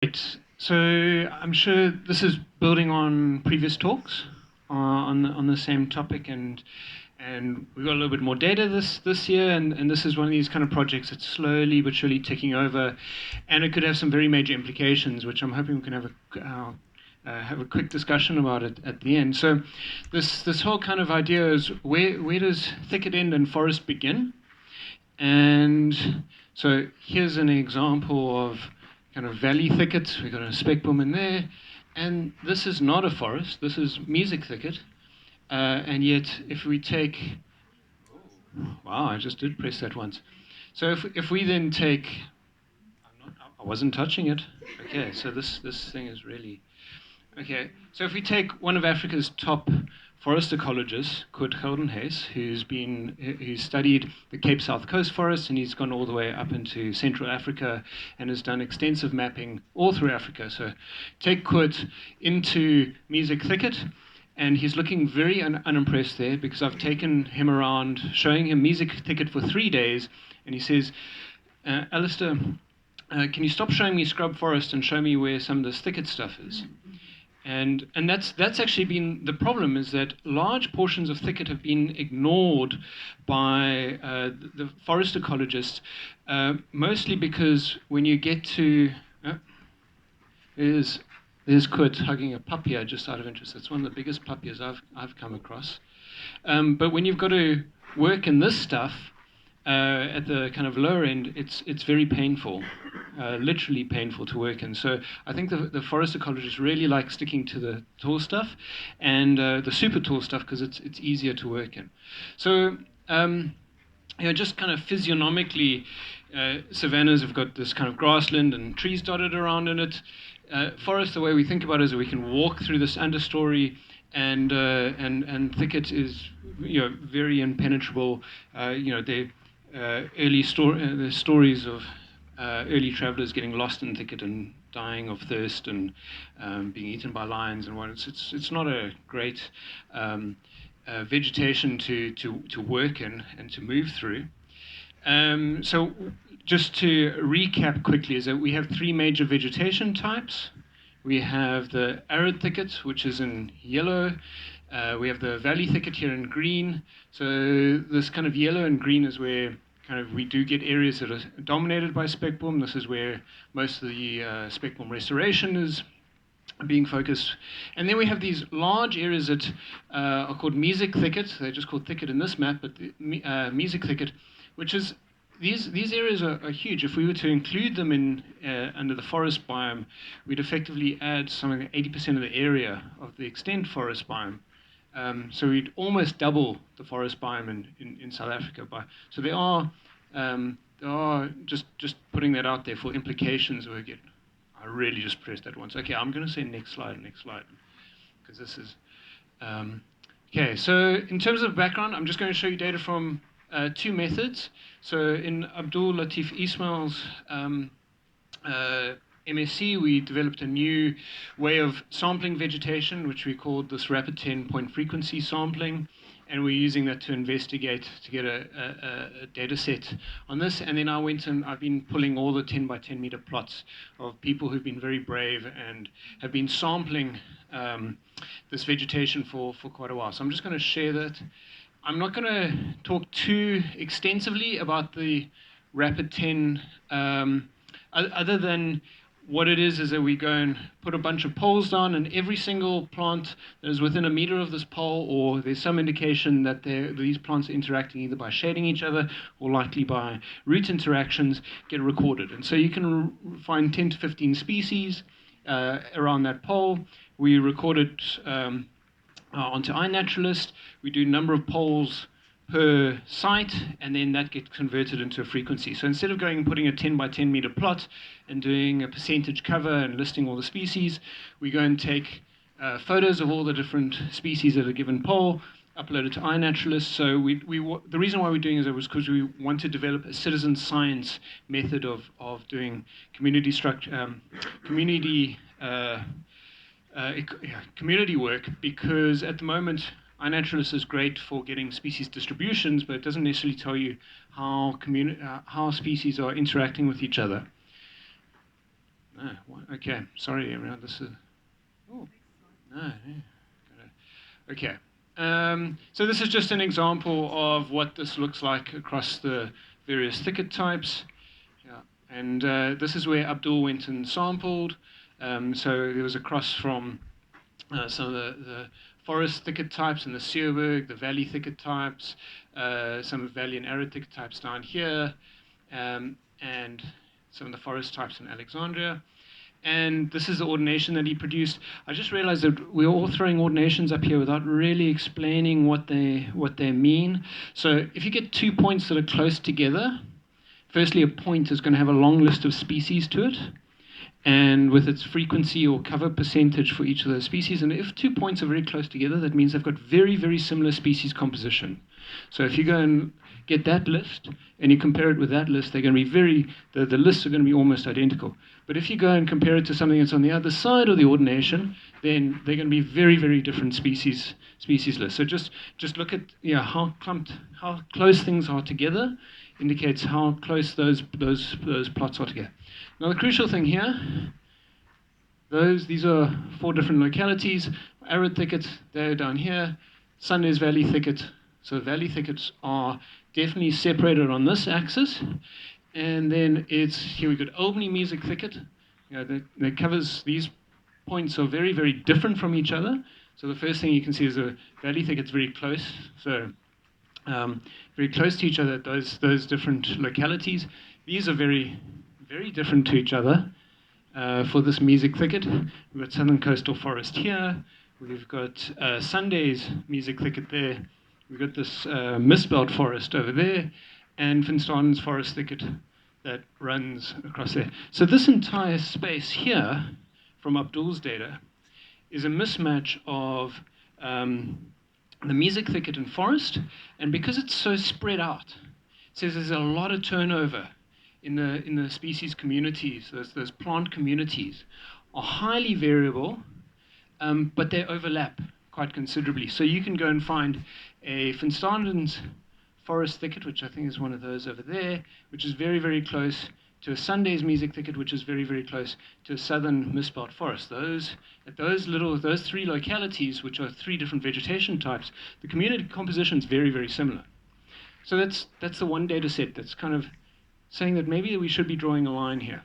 Right. So I'm sure this is building on previous talks on the same topic, and we got a little bit more data this year, and this is one of these kind of projects that's slowly but surely ticking over, and it could have some very major implications, which I'm hoping we can have a quick discussion about it at the end. So this whole kind of idea is where does thicket end and forest begin? And so here's an example of kind of valley thicket. We've got a speckbum in there. And this is not a forest. This is mesic thicket. And yet, if we take... Wow, I just did press that once. So if we then take... I wasn't touching it. Okay, so this thing is really... Okay, so if we take one of Africa's top forest ecologists, Kurt Geldenhuys, who's studied the Cape South Coast forests, and he's gone all the way up into Central Africa and has done extensive mapping all through Africa. So take Kurt into mesic thicket, and he's looking very unimpressed there because I've taken him around showing him mesic thicket for 3 days, and he says, Alistair, can you stop showing me scrub forest and show me where some of this thicket stuff is? And that's actually been the problem, is that large portions of thicket have been ignored by the forest ecologists, mostly because when you get to there's Kurt hugging a pup here, just out of interest. It's one of the biggest puppies I've come across. But when you've got to work in this stuff at the kind of lower end, it's very painful. Literally painful to work in. So I think the forest ecologists really like sticking to the tall stuff and the super tall stuff because it's easier to work in. So just kind of physiognomically, savannas have got this kind of grassland and trees dotted around in it. Forest, the way we think about it, is that we can walk through this understory, and thicket is very impenetrable. The stories of early travelers getting lost in thicket and dying of thirst and being eaten by lions and what. It's not a great vegetation to work in and to move through. So just to recap quickly, is that we have 3 major vegetation types. We have the arid thicket, which is in yellow. We have the valley thicket here in green. So this kind of yellow and green is where kind of we do get areas that are dominated by speckbum. This is where most of the speckbum restoration is being focused. And then we have these large areas that are called mesic thicket. They're just called thicket in this map, but the mesic thicket, which is these areas are huge. If we were to include them in under the forest biome, we'd effectively add something like 80% of the area of the extent forest biome. So we'd almost double the forest biome in South Africa. So there are just putting that out there for implications. I really just pressed that once. Okay, I'm going to say next slide, because this is okay. So in terms of background, I'm just going to show you data from 2 methods. So in Abdul Latif Ismail's MSc, we developed a new way of sampling vegetation, which we called this rapid 10-point frequency sampling. And we're using that to investigate, to get a data set on this. And then I've been pulling all the 10 by 10 meter plots of people who've been very brave and have been sampling this vegetation for quite a while. So I'm just going to share that. I'm not going to talk too extensively about the rapid 10, other than what it is that we go and put a bunch of poles down, and every single plant that is within a meter of this pole, or there's some indication that these plants are interacting either by shading each other or likely by root interactions, get recorded. And so you can find 10 to 15 species around that pole. We record it onto iNaturalist. We do a number of poles per site, and then that gets converted into a frequency. So instead of going and putting a 10 by 10 meter plot and doing a percentage cover and listing all the species, we go and take photos of all the different species at a given pole, upload it to iNaturalist. So the reason why we're doing it was because we want to develop a citizen science method of doing community work, because at the moment iNaturalist is great for getting species distributions, but it doesn't necessarily tell you how species are interacting with each other. Okay, Okay, sorry everyone, this is, oh, no, okay. So this is just an example of what this looks like across the various thicket types. Yeah. And this is where Abdul went and sampled. So there was a cross from some of the forest thicket types in the Seerberg, the valley thicket types, some valley and arid thicket types down here, and some of the forest types in Alexandria. And this is the ordination that he produced. I just realized that we're all throwing ordinations up here without really explaining what they mean. So if you get 2 points that are close together, firstly, a point is going to have a long list of species to it, and with its frequency or cover percentage for each of those species. And if 2 points are very close together, that means they've got very, very similar species composition. So if you go and get that list and you compare it with that list, they're going to be the lists are going to be almost identical. But if you go and compare it to something that's on the other side of the ordination, then they're going to be very, very different species lists. So just look at how close things are together indicates how close those plots are together. Now the crucial thing here, these are 4 different localities. Arid thicket, they're down here. Sunday's valley thicket. So valley thickets are definitely separated on this axis. And then here we've got Albany mesic thicket. That covers, these points are very, very different from each other. So the first thing you can see is the valley thicket's very close. So very close to each other, those different localities. These are very, very different to each other for this mesic thicket. We've got southern coastal forest here. We've got Sunday's mesic thicket there. We've got this mistbelt forest over there, and Finstaden's forest thicket that runs across there. So this entire space here, from Abdul's data, is a mismatch of the mesic thicket and forest, and because it's so spread out, it says there's a lot of turnover in the species communities. Those plant communities are highly variable, but they overlap quite considerably. So you can go and find a Finstaden's forest thicket, which I think is one of those over there, which is very, very close to a Sunday's mesic thicket, which is very, very close to a southern mistbelt forest. Those 3 localities, which are 3 different vegetation types, the community composition is very, very similar. So that's the one data set that's kind of saying that maybe we should be drawing a line here.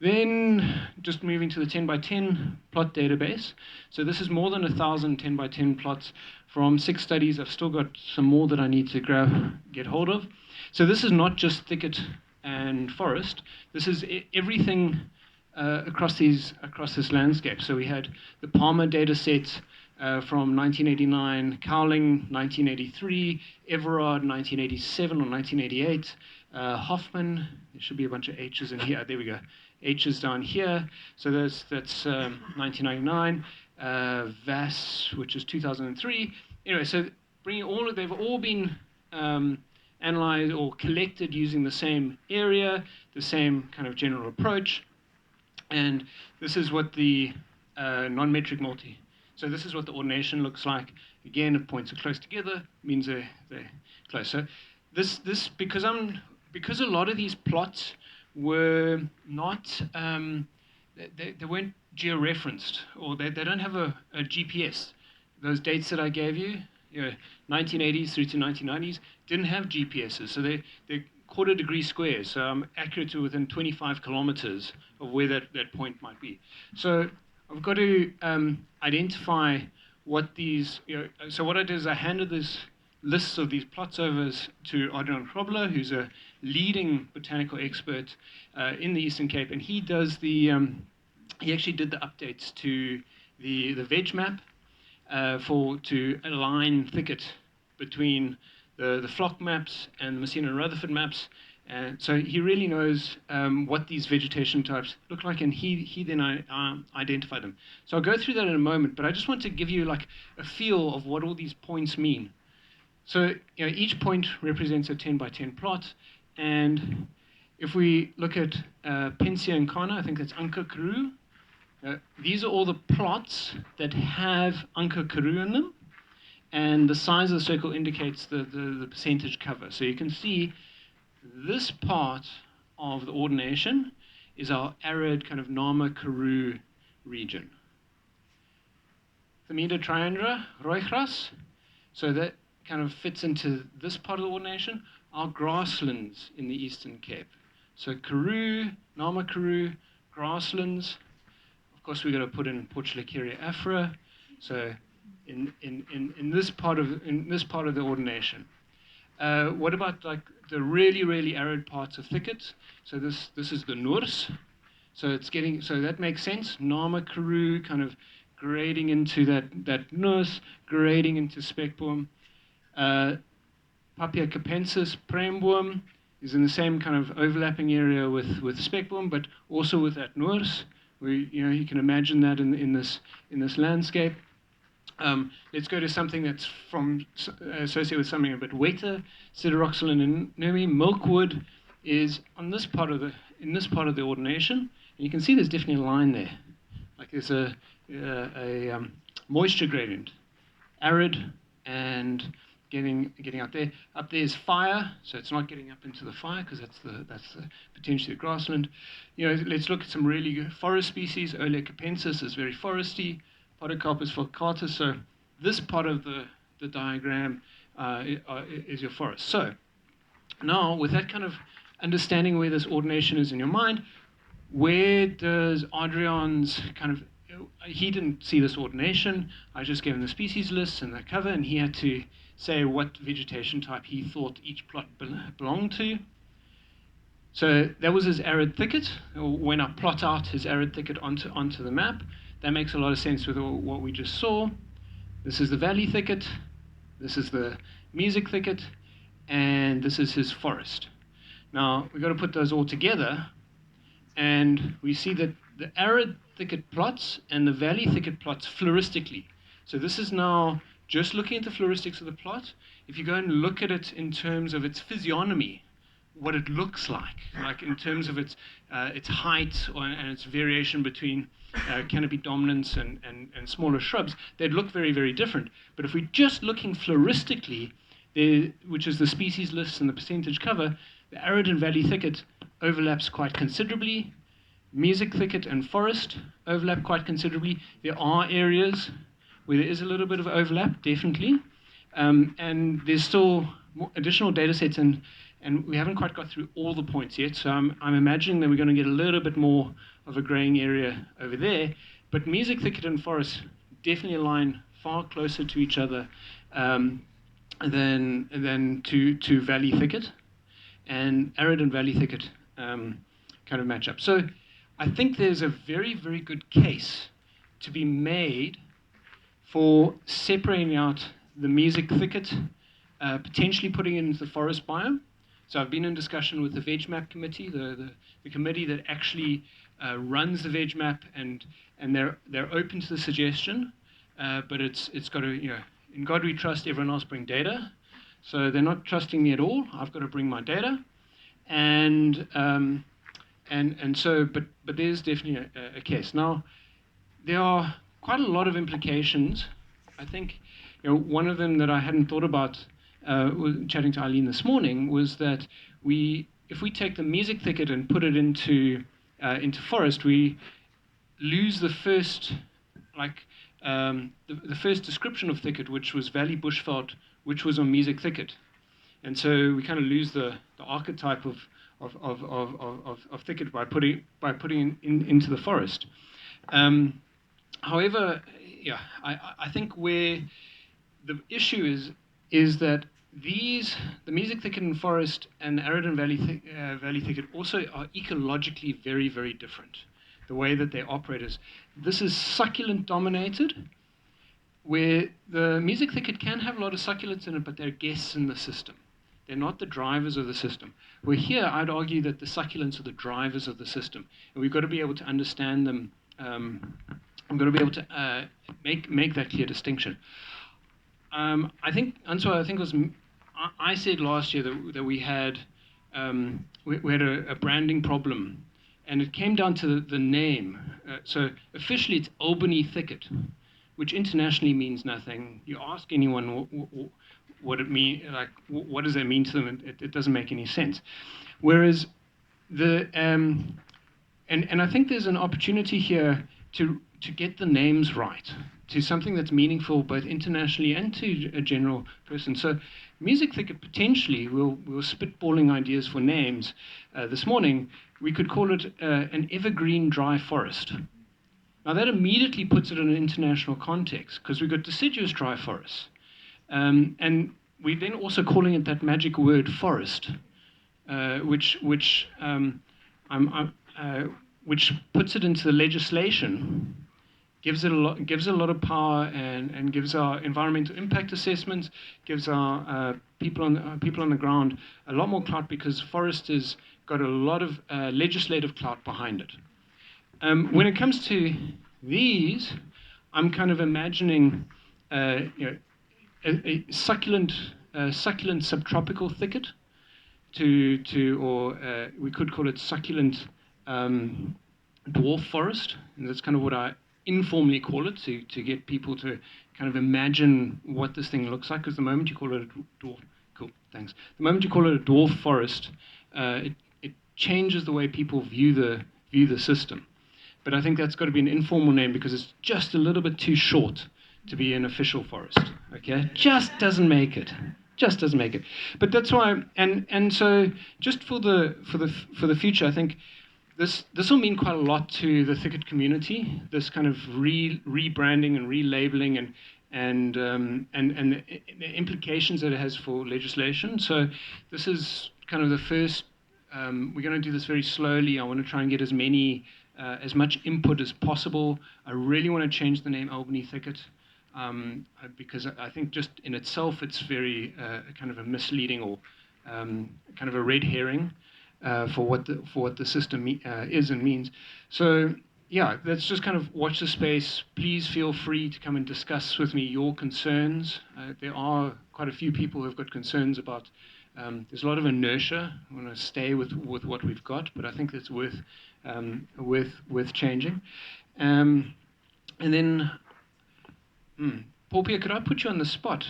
Then just moving to the 10 by 10 plot database. So this is more than 1,000 10 by 10 plots from 6 studies. I've still got some more that I need to get hold of. So this is not just thicket and forest. This is everything across this landscape. So we had the Palmer data set from 1989, Cowling 1983, Everard 1987 or 1988, Hoffman, there should be a bunch of H's in here. There we go. H's down here. So that's 1999. Vass, which is 2003. Anyway, so they've all been analyzed or collected using the same area, the same kind of general approach. And this is what the non-metric multi. So this is what the ordination looks like. Again, if points are close together, means they're close. So this because a lot of these plots were not they weren't georeferenced, or they don't have a GPS. Those dates that I gave you, 1980s through to 1990s, didn't have GPSs, so they're quarter degree squares. So I'm accurate to within 25 kilometers of where that point might be. So I've got to identify what these. So what I did is I handed this lists of these plots over to Adrian Krobler, who's a leading botanical expert in the Eastern Cape, and he does he actually did the updates to the veg map to align thicket between the flock maps and the Messina and Rutherford maps. And so he really knows what these vegetation types look like, and he then identified them. So I'll go through that in a moment, but I just want to give you like a feel of what all these points mean. So each point represents a 10 by 10 plot, and if we look at Pensia and Kana, I think that's Anka Karoo. These are all the plots that have Anka Karoo in them, and the size of the circle indicates the percentage cover. So you can see this part of the ordination is our arid kind of Nama Karoo region. Themida triandra, rooigras, so that kind of fits into this part of the ordination. Our grasslands in the Eastern Cape. So Karoo, Nama Karoo, grasslands. Of course, we've got to put in Portulacaria afra. So in this part of the ordination. What about like the really arid parts of Thicket? So this is the Noors. So that makes sense. Nama Karoo kind of grading into that Noors, grading into Spekboom. Papia capensis Premboom is in the same kind of overlapping area with Spekboom, but also with that Noors. You can imagine that in this landscape. Let's go to something that's associated with something a bit wetter. Sideroxylin and Numi. Milkwood is in this part of the ordination, and you can see there's definitely a line there. Like there's a moisture gradient, arid and getting out there. Up there is fire, so it's not getting up into the fire because that's the potentially the grassland. Let's look at some really good forest species. Olea capensis is very foresty. Podocarpus fulcatus. So this part of the diagram is your forest. So now, with that kind of understanding where this ordination is in your mind, where does Adrian's kind of, he didn't see this ordination. I just gave him the species list and the cover, and he had to say what vegetation type he thought each plot belonged to. So that was his arid thicket. When I plot out his arid thicket onto the map, that makes a lot of sense with what we just saw. This is the valley thicket, this is the mesic thicket, and this is his forest. Now, we've got to put those all together, and we see that the arid thicket plots and the valley thicket plots floristically. So this is now just looking at the floristics of the plot. If you go and look at it in terms of its physiognomy, what it looks like in terms of its height and its variation between canopy dominance and smaller shrubs, they'd look very different. But if we're just looking floristically, which is the species list and the percentage cover, the arid and valley thicket overlaps quite considerably. Mesic thicket and forest overlap quite considerably. There are areas where there is a little bit of overlap, definitely. And there's still additional data sets, and we haven't quite got through all the points yet. So I'm imagining that we're going to get a little bit more of a graying area over there. But mesic thicket and forest definitely align far closer to each other than to valley thicket. And arid and valley thicket kind of match up. So I think there's a very good case to be made for separating out the mesic thicket, potentially putting it into the forest biome. So I've been in discussion with the VegMap committee, the committee that actually runs the VegMap, and they're open to the suggestion, but it's got to, in God we trust, everyone else bring data. So they're not trusting me at all. I've got to bring my data, and so, but there's definitely a case. Now, there are quite a lot of implications. I think, one of them that I hadn't thought about, chatting to Eileen this morning, was that if we take the mesic thicket and put it into forest, we lose the first, the first description of thicket, which was valley bushveld, which was on mesic thicket, and so we kind of lose the archetype of thicket by putting into the forest. However, I think where the issue is that the mesic thicket and forest and arid and valley thicket also are ecologically very different. The way that they operate this is succulent dominated, where the mesic thicket can have a lot of succulents in it, but they're guests in the system. They're not the drivers of the system. Where here, I'd argue that the succulents are the drivers of the system, and we've got to be able to understand them. I'm going to be able to make that clear distinction. I think it was I said last year that we had a branding problem, and it came down to the name. So officially, it's Albany Thicket, which internationally means nothing. You ask anyone what it means, what does that mean to them? It doesn't make any sense. Whereas the and I think there's an opportunity here to get the names right, to something that's meaningful both internationally and to a general person. So Music Thicket potentially, we're spitballing ideas for names this morning. We could call it an evergreen dry forest. Now that immediately puts it in an international context because we've got deciduous dry forests. And we're then also calling it that magic word forest, which puts it into the legislation, gives it a lot of power, and gives our environmental impact assessments, gives our people on the ground a lot more clout because forest has got a lot of legislative clout behind it. When it comes to these, I'm kind of imagining a succulent subtropical thicket, or we could call it succulent dwarf forest, and that's kind of what I informally call it to get people to kind of imagine what this thing looks like. Because the moment you call it a dwarf, cool, thanks. The moment you call it a dwarf forest, it changes the way people view the system. But I think that's got to be an informal name because it's just a little bit too short to be an official forest. Okay, just doesn't make it. Just doesn't make it. But that's why, and so just for the future, I think this will mean quite a lot to the Thicket community. This kind of rebranding and relabeling and the implications that it has for legislation. So this is kind of the first. We're going to do this very slowly. I want to try and get as much input as possible. I really want to change the name Albany Thicket because I think just in itself it's very kind of a misleading or kind of a red herring for what the system is and means. So yeah, let's just kind of watch the space. Please feel free to come and discuss with me your concerns. There are quite a few people who have got concerns about. There's a lot of inertia. I want to stay with what we've got, but I think it's worth changing. And then, Paul Pierre, could I put you on the spot?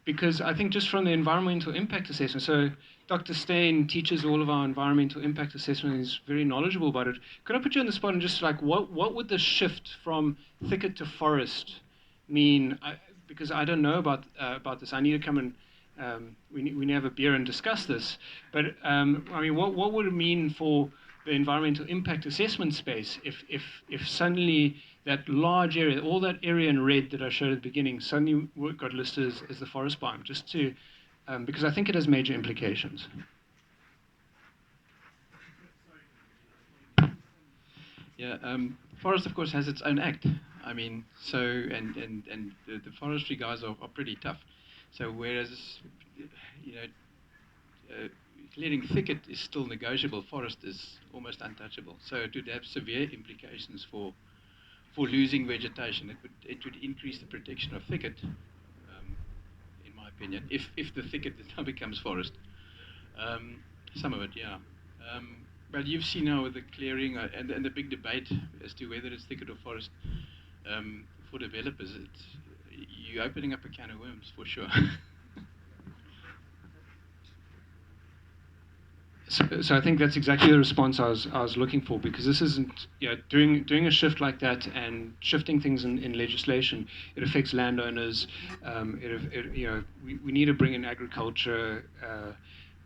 Because I think just from the environmental impact assessment, so Dr. Steyn teaches all of our environmental impact assessment and is very knowledgeable about it. Could I put you on the spot and just like, what would the shift from thicket to forest mean? Because I don't know about this. I need to come and we need to have a beer and discuss this. But I mean, what would it mean for the environmental impact assessment space if suddenly that large area, all that area in red that I showed at the beginning, suddenly got listed as the forest biome, just to because I think it has major implications. Yeah, forest of course has its own act. I mean, so and the forestry guys are pretty tough. So whereas clearing thicket is still negotiable, forest is almost untouchable. So it would have severe implications for losing vegetation. It would increase the protection of thicket, in my opinion, if the thicket now becomes forest. Some of it, yeah. But you've seen now with the clearing and the big debate as to whether it's thicket or forest for developers. You're opening up a can of worms for sure. So I think that's exactly the response I was looking for, because this isn't, doing a shift like that and shifting things in legislation. It affects landowners. We need to bring in agriculture,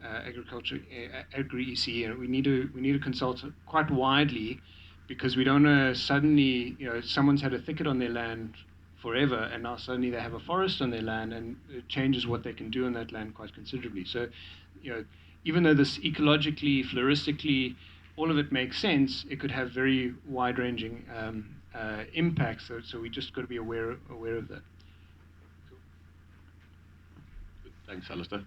agri-EC, and we need to consult quite widely, because we don't know suddenly someone's had a thicket on their land forever, and now suddenly they have a forest on their land, and it changes what they can do on that land quite considerably. So, even though this ecologically, floristically, all of it makes sense, it could have very wide-ranging impacts. So we just got to be aware of that. Thanks, Alistair.